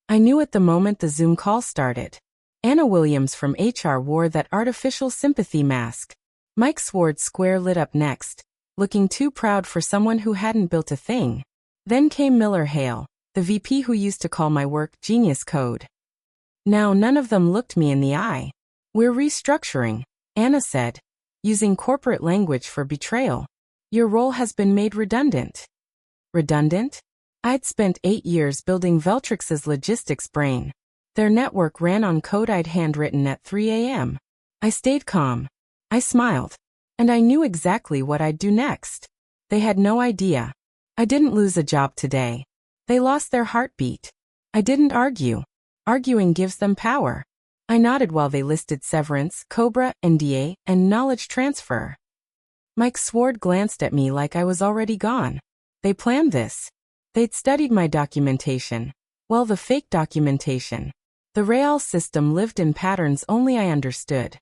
I knew at the moment the Zoom call started. Anna Williams from HR wore that artificial sympathy mask. Mike Sward's square lit up next, looking too proud for someone who hadn't built a thing. Then came Miller Hale, the VP who used to call my work genius code. Now none of them looked me in the eye. We're restructuring, Anna said, using corporate language for betrayal. Your role has been made redundant. Redundant? I'd spent 8 years building Veltrix's logistics brain. Their network ran on code I'd handwritten at 3 a.m. I stayed calm. I smiled. And I knew exactly what I'd do next. They had no idea. I didn't lose a job today. They lost their heartbeat. I didn't argue. Arguing gives them power. I nodded while they listed severance, COBRA, NDA, and knowledge transfer. Mike Sward glanced at me like I was already gone. They planned this. They'd studied my documentation. Well, the fake documentation. The real system lived in patterns only I understood.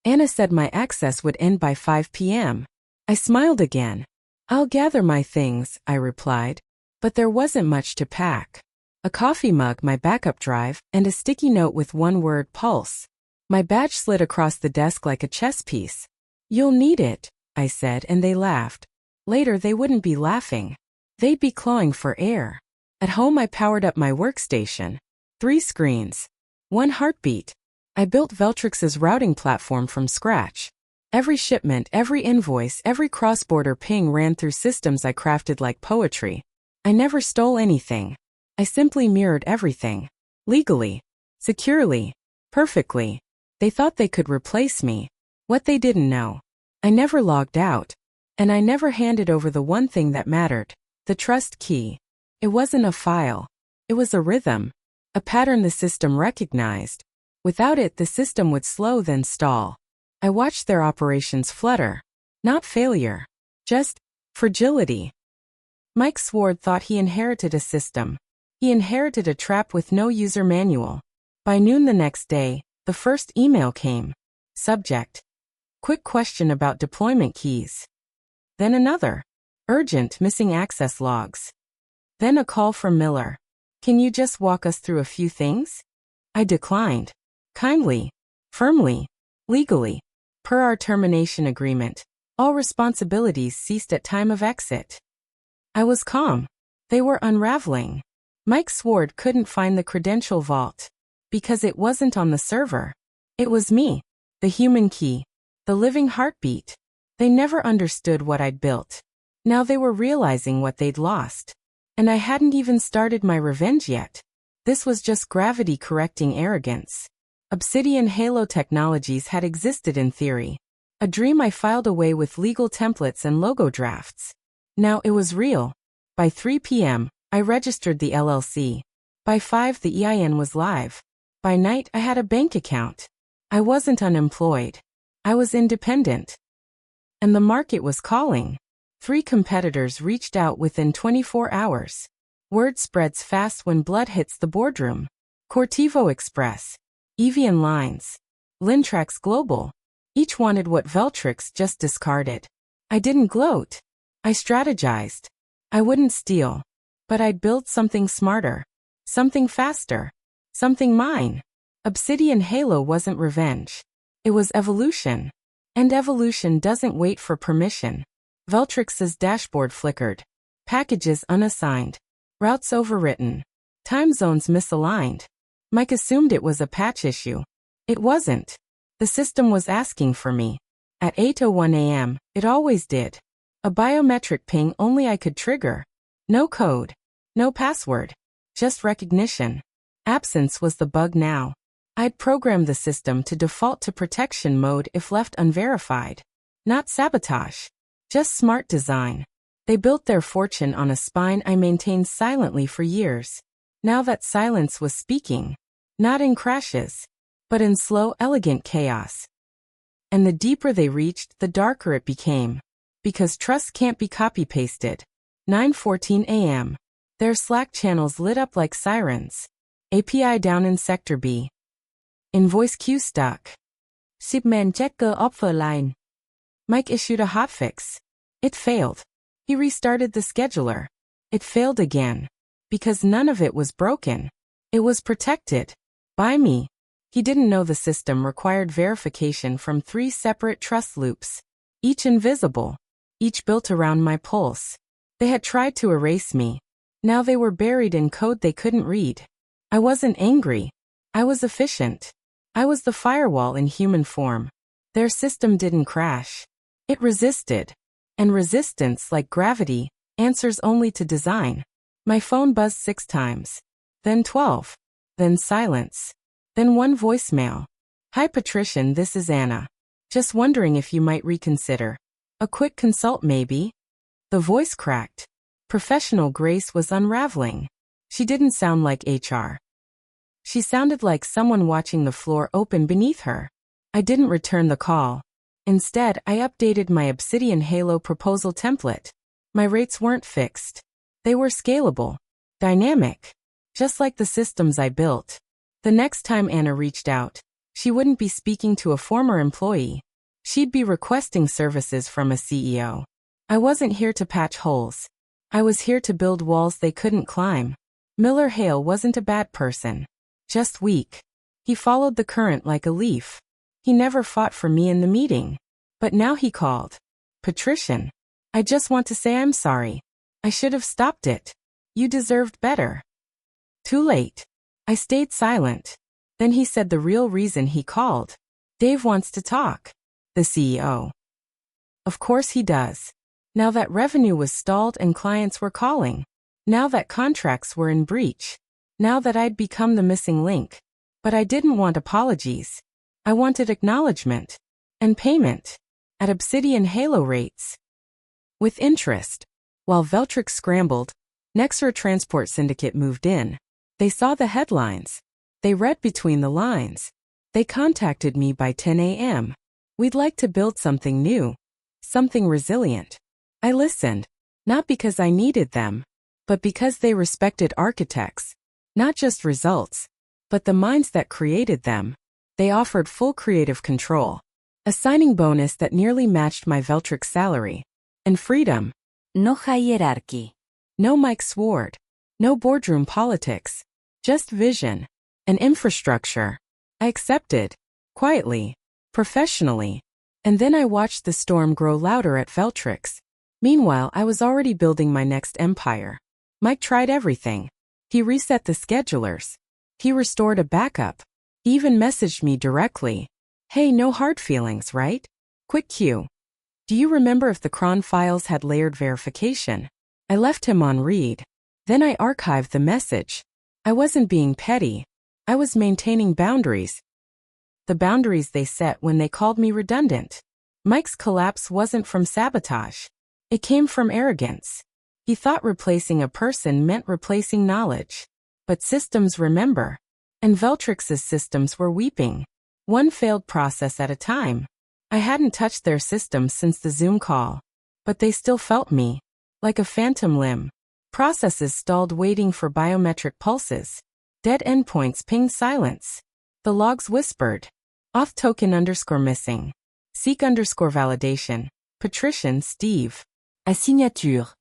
Anna said my access would end by 5 p.m. I smiled again. I'll gather my things, I replied. But there wasn't much to pack. A coffee mug, my backup drive, and a sticky note with one word, pulse. My badge slid across the desk like a chess piece. You'll need it, I said, and they laughed. Later they wouldn't be laughing. They'd be clawing for air. At home I powered up my workstation. 3 screens. 1 heartbeat. I built Veltrix's routing platform from scratch. Every shipment, every invoice, every cross-border ping ran through systems I crafted like poetry. I never stole anything. I simply mirrored everything. Legally. Securely. Perfectly. They thought they could replace me. What they didn't know. I never logged out. And I never handed over the one thing that mattered. The trust key. It wasn't a file. It was a rhythm. A pattern the system recognized. Without it, the system would slow then stall. I watched their operations flutter. Not failure. Just fragility. Mike Sward thought he inherited a system. He inherited a trap with no user manual. By noon the next day, the first email came. Subject. Quick question about deployment keys. Then another. Urgent, missing access logs. Then a call from Miller. Can you just walk us through a few things? I declined. Kindly. Firmly. Legally. Per our termination agreement, all responsibilities ceased at time of exit. I was calm. They were unraveling. Mike Sward couldn't find the credential vault. Because it wasn't on the server. It was me. The human key. The living heartbeat. They never understood what I'd built. Now they were realizing what they'd lost. And I hadn't even started my revenge yet. This was just gravity correcting arrogance. Obsidian Halo technologies had existed in theory. A dream I filed away with legal templates and logo drafts. Now it was real. By 3 p.m., I registered the LLC. By 5, the EIN was live. By night, I had a bank account. I wasn't unemployed. I was independent. And the market was calling. 3 competitors reached out within 24 hours. Word spreads fast when blood hits the boardroom. Cortivo Express. Evian Lines. Lintrax Global. Each wanted what Veltrix just discarded. I didn't gloat. I strategized. I wouldn't steal. But I'd build something smarter. Something faster. Something mine. Obsidian Halo wasn't revenge. It was evolution. And evolution doesn't wait for permission. Veltrix's dashboard flickered. Packages unassigned. Routes overwritten. Time zones misaligned. Mike assumed it was a patch issue. It wasn't. The system was asking for me. At 8:01 a.m., it always did. A biometric ping only I could trigger. No code. No password. Just recognition. Absence was the bug now. I'd programmed the system to default to protection mode if left unverified. Not sabotage. Just smart design. They built their fortune on a spine I maintained silently for years. Now that silence was speaking. Not in crashes. But in slow, elegant chaos. And the deeper they reached, the darker it became. Because trust can't be copy-pasted. 9:14 a.m. Their Slack channels lit up like sirens. API down in Sector B. Invoice queue stuck. Shipment checker offline. Mike issued a hotfix. It failed. He restarted the scheduler. It failed again. Because none of it was broken. It was protected. By me. He didn't know the system required verification from 3 separate trust loops. Each invisible. Each built around my pulse. They had tried to erase me. Now they were buried in code they couldn't read. I wasn't angry. I was efficient. I was the firewall in human form. Their system didn't crash. It resisted. And resistance, like gravity, answers only to design. My phone buzzed 6 times. Then 12. Then silence. Then one voicemail. Hi Patrician, this is Anna. Just wondering if you might reconsider. A quick consult maybe? The voice cracked. Professional grace was unraveling. She didn't sound like HR. She sounded like someone watching the floor open beneath her. I didn't return the call. Instead, I updated my Obsidian Halo proposal template. My rates weren't fixed. They were scalable. Dynamic. Just like the systems I built. The next time Anna reached out, she wouldn't be speaking to a former employee. She'd be requesting services from a CEO. I wasn't here to patch holes. I was here to build walls they couldn't climb. Miller Hale wasn't a bad person. Just weak. He followed the current like a leaf. He never fought for me in the meeting. But now he called. Patrician. I just want to say I'm sorry. I should have stopped it. You deserved better. Too late. I stayed silent. Then he said the real reason he called. Dave wants to talk. The CEO. Of course he does. Now that revenue was stalled and clients were calling. Now that contracts were in breach. Now that I'd become the missing link. But I didn't want apologies. I wanted acknowledgement. And payment. At Obsidian Halo rates. With interest. While Veltrix scrambled, Nexer Transport Syndicate moved in. They saw the headlines. They read between the lines. They contacted me by 10 a.m. We'd like to build something new. Something resilient. I listened. Not because I needed them. But because they respected architects. Not just results. But the minds that created them. They offered full creative control. A signing bonus that nearly matched my Veltrix salary. And freedom. No hierarchy. No Mike Sword. No boardroom politics. Just vision. And infrastructure. I accepted. Quietly. Professionally. And then I watched the storm grow louder at Veltrix. Meanwhile, I was already building my next empire. Mike tried everything. He reset the schedulers. He restored a backup. He even messaged me directly. Hey, no hard feelings, right? Quick cue. Do you remember if the cron files had layered verification? I left him on read. Then I archived the message. I wasn't being petty. I was maintaining boundaries. The boundaries they set when they called me redundant. Mike's collapse wasn't from sabotage. It came from arrogance. He thought replacing a person meant replacing knowledge. But systems remember. And Veltrix's systems were weeping. One failed process at a time. I hadn't touched their systems since the Zoom call. But they still felt me. Like a phantom limb. Processes stalled waiting for biometric pulses. Dead endpoints pinged silence. The logs whispered. Auth token _ missing. Seek _ validation. Patrician Steve. Asignature.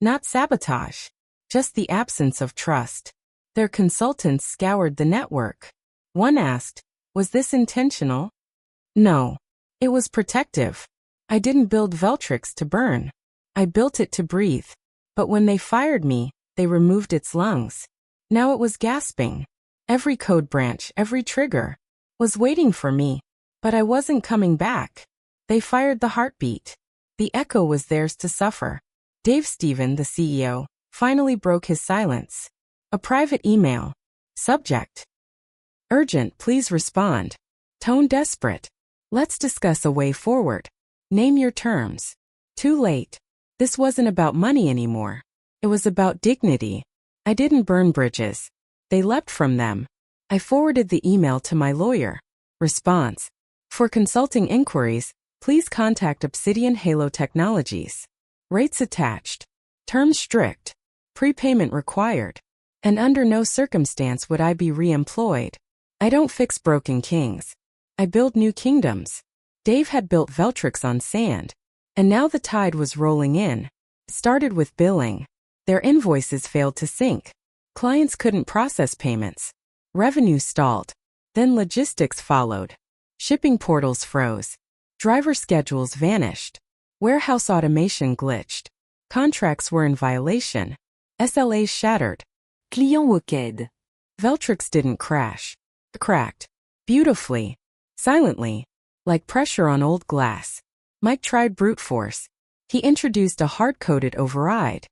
Not sabotage. Just the absence of trust. Their consultants scoured the network. One asked, was this intentional? No. It was protective. I didn't build Veltrix to burn. I built it to breathe. But when they fired me, they removed its lungs. Now it was gasping. Every code branch, every trigger, was waiting for me. But I wasn't coming back. They fired the heartbeat. The echo was theirs to suffer. Dave Stephen, the CEO, finally broke his silence. A private email. Subject. Urgent, please respond. Tone desperate. Let's discuss a way forward. Name your terms. Too late. This wasn't about money anymore. It was about dignity. I didn't burn bridges. They leapt from them. I forwarded the email to my lawyer. Response. For consulting inquiries, please contact Obsidian Halo Technologies. Rates attached. Terms strict. Prepayment required. And under no circumstance would I be re-employed. I don't fix broken kings. I build new kingdoms. Dave had built Veltrix on sand. And now the tide was rolling in. It started with billing. Their invoices failed to sync. Clients couldn't process payments. Revenue stalled. Then logistics followed. Shipping portals froze. Driver schedules vanished. Warehouse automation glitched. Contracts were in violation. SLAs shattered. Client wicked. Veltrix didn't crash. It cracked. Beautifully. Silently. Like pressure on old glass. Mike tried brute force. He introduced a hard-coded override.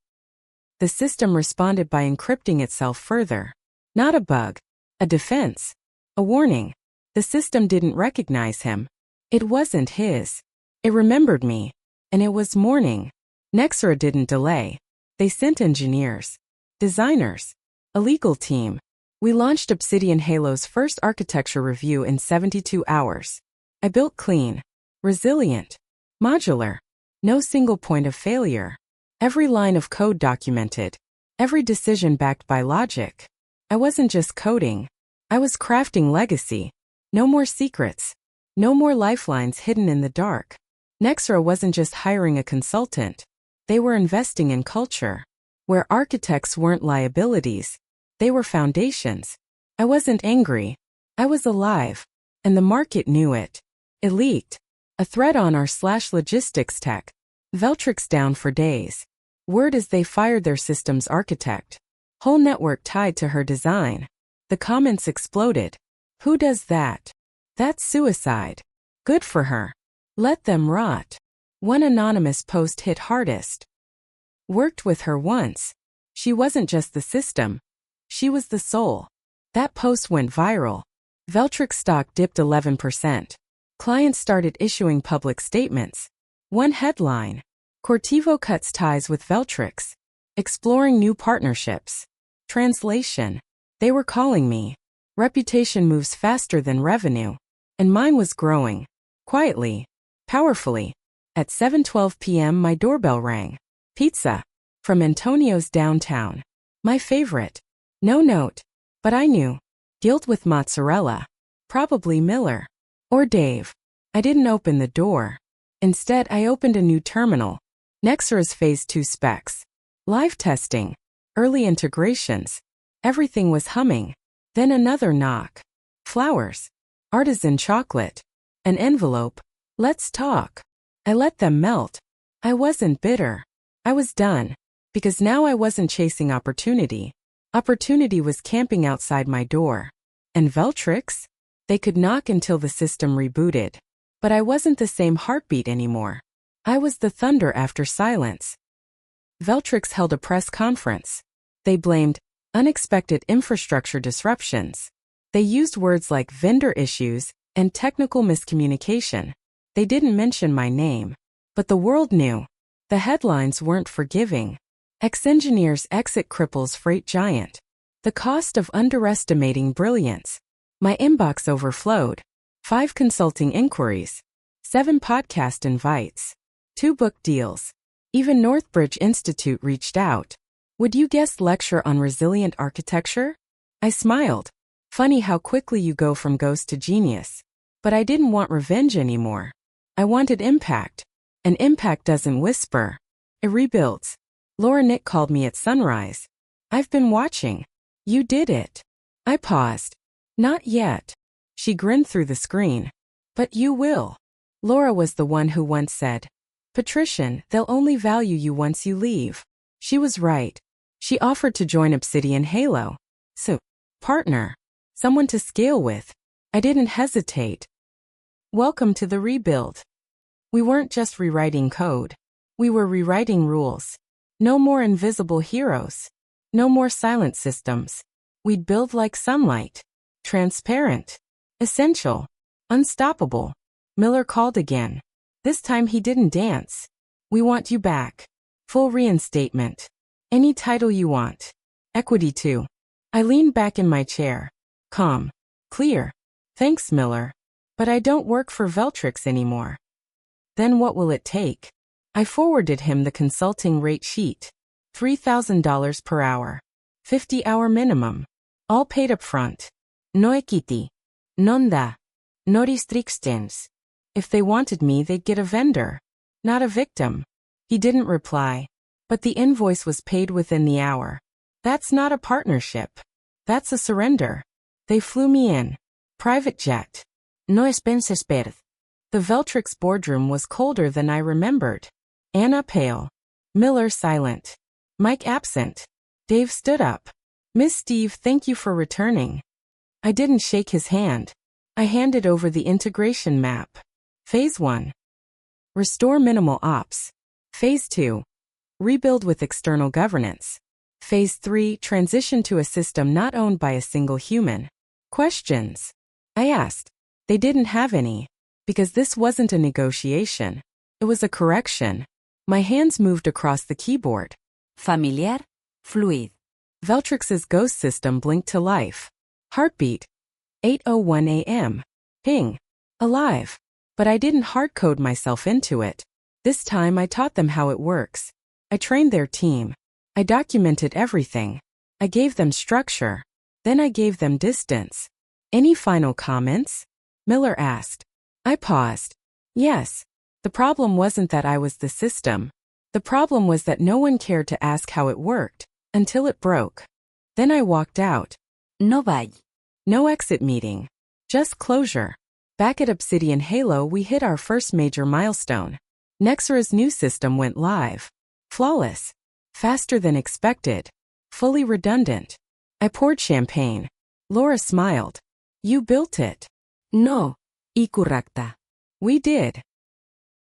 The system responded by encrypting itself further. Not a bug. A defense. A warning. The system didn't recognize him. It wasn't his. It remembered me. And it was morning. Nexera didn't delay. They sent engineers. Designers. A legal team. We launched Obsidian Halo's first architecture review in 72 hours. I built clean. Resilient. Modular. No single point of failure. Every line of code documented. Every decision backed by logic. I wasn't just coding. I was crafting legacy. No more secrets. No more lifelines hidden in the dark. Nexera wasn't just hiring a consultant. They were investing in culture. Where architects weren't liabilities. They were foundations. I wasn't angry. I was alive. And the market knew it. It leaked. A thread on r/logistics tech. Veltrix down for days. Word as they fired their systems architect. Whole network tied to her design. The comments exploded. Who does that? That's suicide. Good for her. Let them rot. One anonymous post hit hardest. Worked with her once. She wasn't just the system. She was the soul. That post went viral. Veltrix stock dipped 11%. Clients started issuing public statements. One headline. Cortivo cuts ties with Veltrix. Exploring new partnerships. Translation. They were calling me. Reputation moves faster than revenue. And mine was growing. Quietly. Powerfully. At 7:12 p.m. my doorbell rang. Pizza. From Antonio's downtown. My favorite. No note. But I knew. Guilt with mozzarella. Probably Miller. Or Dave. I didn't open the door. Instead, I opened a new terminal. Nexera's Phase 2 specs. Live testing. Early integrations. Everything was humming. Then another knock. Flowers. Artisan chocolate. An envelope. Let's talk. I let them melt. I wasn't bitter. I was done. Because now I wasn't chasing opportunity. Opportunity was camping outside my door. And Veltrix? They could knock until the system rebooted. But I wasn't the same heartbeat anymore. I was the thunder after silence. Veltrix held a press conference. They blamed unexpected infrastructure disruptions. They used words like vendor issues and technical miscommunication. They didn't mention my name. But the world knew. The headlines weren't forgiving. Ex-engineers exit cripples freight giant. The cost of underestimating brilliance. My inbox overflowed. 5 consulting inquiries. 7 podcast invites. 2 book deals. Even Northbridge Institute reached out. Would you guest lecture on resilient architecture? I smiled. Funny how quickly you go from ghost to genius. But I didn't want revenge anymore. I wanted impact. And impact doesn't whisper. It rebuilds. Laura Nick called me at sunrise. I've been watching. You did it. I paused. Not yet. She grinned through the screen. But you will. Laura was the one who once said, Patrician, they'll only value you once you leave. She was right. She offered to join Obsidian Halo. So, partner. Someone to scale with. I didn't hesitate. Welcome to the rebuild. We weren't just rewriting code. We were rewriting rules. No more invisible heroes. No more silent systems. We'd build like sunlight. Transparent. Essential. Unstoppable. Miller called again. This time he didn't dance. We want you back. Full reinstatement. Any title you want. Equity too. I leaned back in my chair. Calm. Clear. Thanks, Miller. But I don't work for Veltrix anymore. Then what will it take? I forwarded him the consulting rate sheet. $3,000 per hour. 50-hour minimum. All paid up front. No equity. Nonda. No restrictions. If they wanted me, they'd get a vendor. Not a victim. He didn't reply. But the invoice was paid within the hour. That's not a partnership. That's a surrender. They flew me in. Private jet. No expenses paid. The Veltrix boardroom was colder than I remembered. Anna pale. Miller silent. Mike absent. Dave stood up. Miss Steve, thank you for returning. I didn't shake his hand. I handed over the integration map. Phase 1. Restore minimal ops. Phase 2. Rebuild with external governance. Phase 3. Transition to a system not owned by a single human. Questions? I asked. They didn't have any. Because this wasn't a negotiation. It was a correction. My hands moved across the keyboard. Familiar. Fluid. Veltrix's ghost system blinked to life. Heartbeat. 8:01 a.m. Ping. Alive. But I didn't hardcode myself into it. This time I taught them how it works. I trained their team. I documented everything. I gave them structure. Then I gave them distance. Any final comments? Miller asked. I paused. Yes. The problem wasn't that I was the system. The problem was that no one cared to ask how it worked, until it broke. Then I walked out. No bye. No exit meeting. Just closure. Back at Obsidian Halo we hit our first major milestone. Nexra's new system went live. Flawless. Faster than expected. Fully redundant. I poured champagne. Laura smiled. You built it. No. Ikurrakta. We did.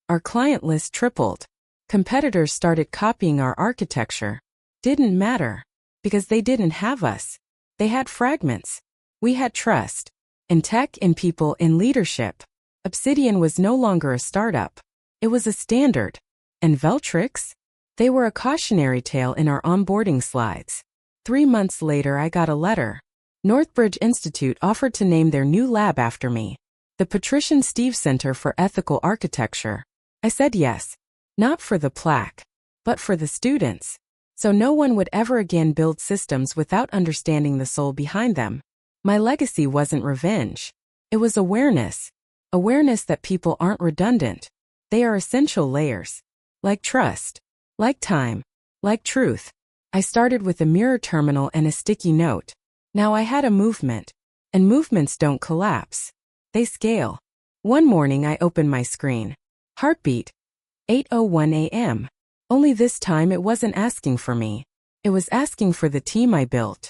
Our client list tripled. Competitors started copying our architecture. Didn't matter. Because they didn't have us. They had fragments. We had trust. In tech, in people, in leadership. Obsidian was no longer a startup. It was a standard. And Veltrix? They were a cautionary tale in our onboarding slides. 3 months later I got a letter. Northbridge Institute offered to name their new lab after me. The Patrician Steve Center for Ethical Architecture. I said yes. Not for the plaque. But for the students. So no one would ever again build systems without understanding the soul behind them. My legacy wasn't revenge. It was awareness. Awareness that people aren't redundant. They are essential layers. Like trust. Like time. Like truth. I started with a mirror terminal and a sticky note. Now I had a movement. And movements don't collapse. They scale. One morning I opened my screen. Heartbeat. 8:01 a.m. Only this time it wasn't asking for me. It was asking for the team I built.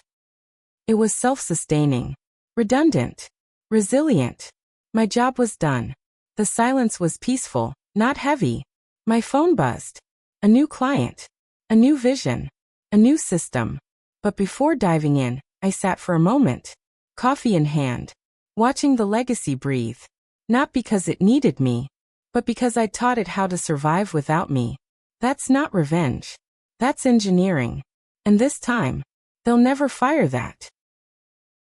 It was self-sustaining. Redundant. Resilient. My job was done. The silence was peaceful, not heavy. My phone buzzed. A new client. A new vision. A new system. But before diving in, I sat for a moment. Coffee in hand. Watching the legacy breathe. Not because it needed me. But because I taught it how to survive without me. That's not revenge. That's engineering. And this time, they'll never fire that.